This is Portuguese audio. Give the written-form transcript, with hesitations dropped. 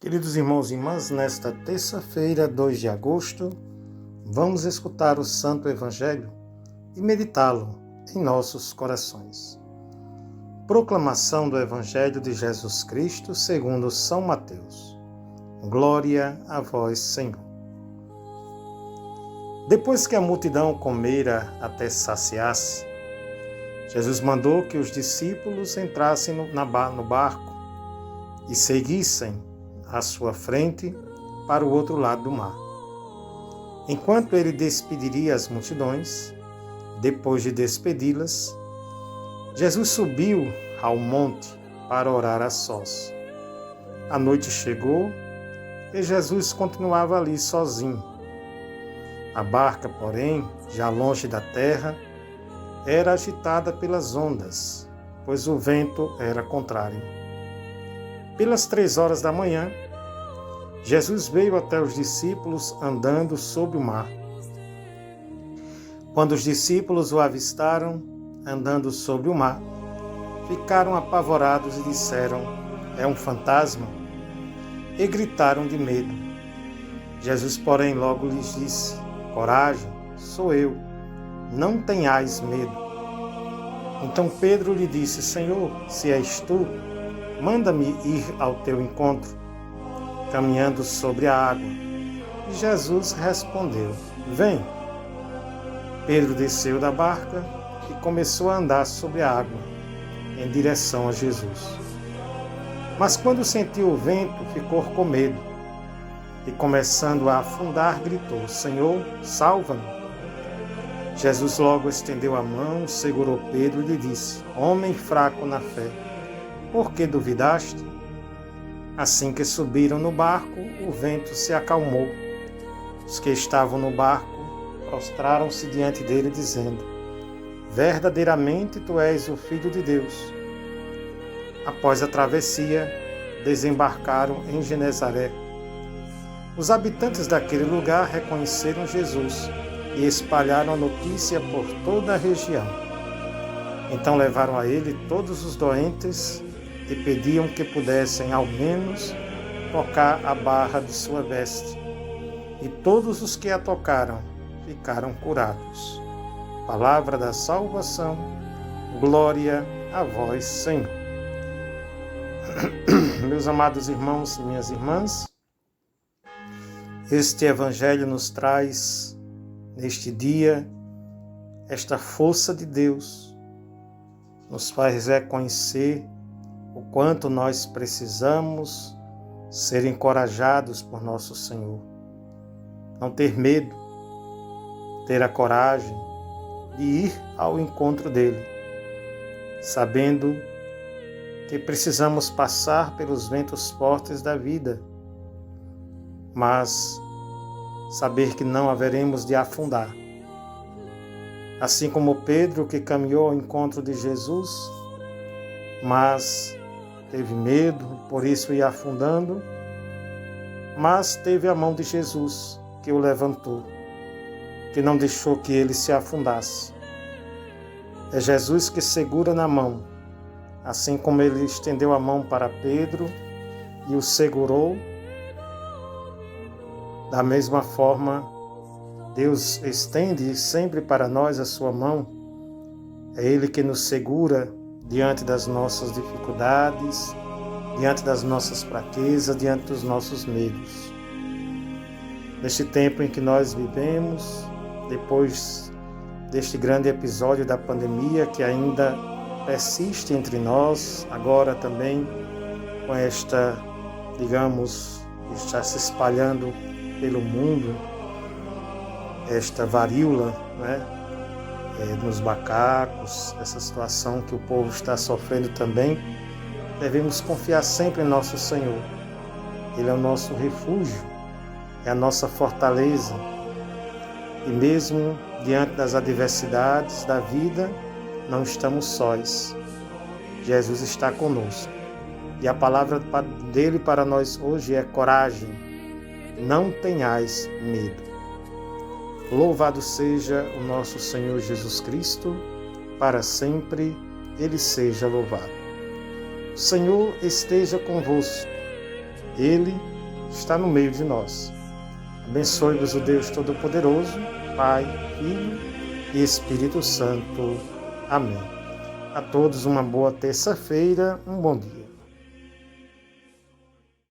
Queridos irmãos e irmãs, nesta terça-feira, 2 de agosto, vamos escutar o Santo Evangelho e meditá-lo em nossos corações. Proclamação do Evangelho de Jesus Cristo segundo São Mateus. Glória a vós, Senhor. Depois que a multidão comera até saciar-se, Jesus mandou que os discípulos entrassem no barco e seguissem à sua frente para o outro lado do mar. Enquanto ele despediria as multidões, depois de despedi-las, Jesus subiu ao monte para orar a sós. A noite chegou e Jesus continuava ali sozinho. A barca, porém, já longe da terra, era agitada pelas ondas, pois o vento era contrário. Pelas 3 horas da manhã, Jesus veio até os discípulos andando sobre o mar. Quando os discípulos o avistaram andando sobre o mar, ficaram apavorados e disseram: "É um fantasma!" e gritaram de medo. Jesus, porém, logo lhes disse: "Coragem, sou eu, não tenhais medo." Então Pedro lhe disse: "Senhor, se és tu, manda-me ir ao teu encontro, caminhando sobre a água." E Jesus respondeu: "Vem." Pedro desceu da barca e começou a andar sobre a água, em direção a Jesus. Mas quando sentiu o vento, ficou com medo e, começando a afundar, gritou: "Senhor, salva-me." Jesus logo estendeu a mão, segurou Pedro e lhe disse: "Homem fraco na fé, por que duvidaste?" Assim que subiram no barco, o vento se acalmou. Os que estavam no barco prostraram-se diante dele, dizendo: "Verdadeiramente tu és o Filho de Deus." Após a travessia, desembarcaram em Genezaré. Os habitantes daquele lugar reconheceram Jesus e espalharam a notícia por toda a região. Então levaram a ele todos os doentes e pediam que pudessem, ao menos, tocar a barra de sua veste. E todos os que a tocaram ficaram curados. Palavra da salvação, glória a vós, Senhor. Meus amados irmãos e minhas irmãs, este Evangelho nos traz, neste dia, esta força de Deus, nos faz reconhecer o quanto nós precisamos ser encorajados por nosso Senhor. Não ter medo, ter a coragem de ir ao encontro dele, sabendo que precisamos passar pelos ventos fortes da vida, mas saber que não haveremos de afundar. Assim como Pedro, que caminhou ao encontro de Jesus, mas teve medo, por isso ia afundando, mas teve a mão de Jesus que o levantou, que não deixou que ele se afundasse. É Jesus que segura na mão, assim como ele estendeu a mão para Pedro e o segurou. Da mesma forma, Deus estende sempre para nós a sua mão. É Ele que nos segura diante das nossas dificuldades, diante das nossas fraquezas, diante dos nossos medos. Neste tempo em que nós vivemos, depois deste grande episódio da pandemia que ainda persiste entre nós, agora também com esta, está se espalhando pelo mundo, esta varíola, nos macacos, essa situação que o povo está sofrendo também, devemos confiar sempre em nosso Senhor. Ele é o nosso refúgio, é a nossa fortaleza. E mesmo diante das adversidades da vida, não estamos sós. Jesus está conosco. E a palavra dele para nós hoje é coragem. Não tenhais medo. Louvado seja o nosso Senhor Jesus Cristo, para sempre Ele seja louvado. O Senhor esteja convosco. Ele está no meio de nós. Abençoe-vos o Deus Todo-Poderoso, Pai, Filho e Espírito Santo. Amém. A todos uma boa terça-feira, um bom dia.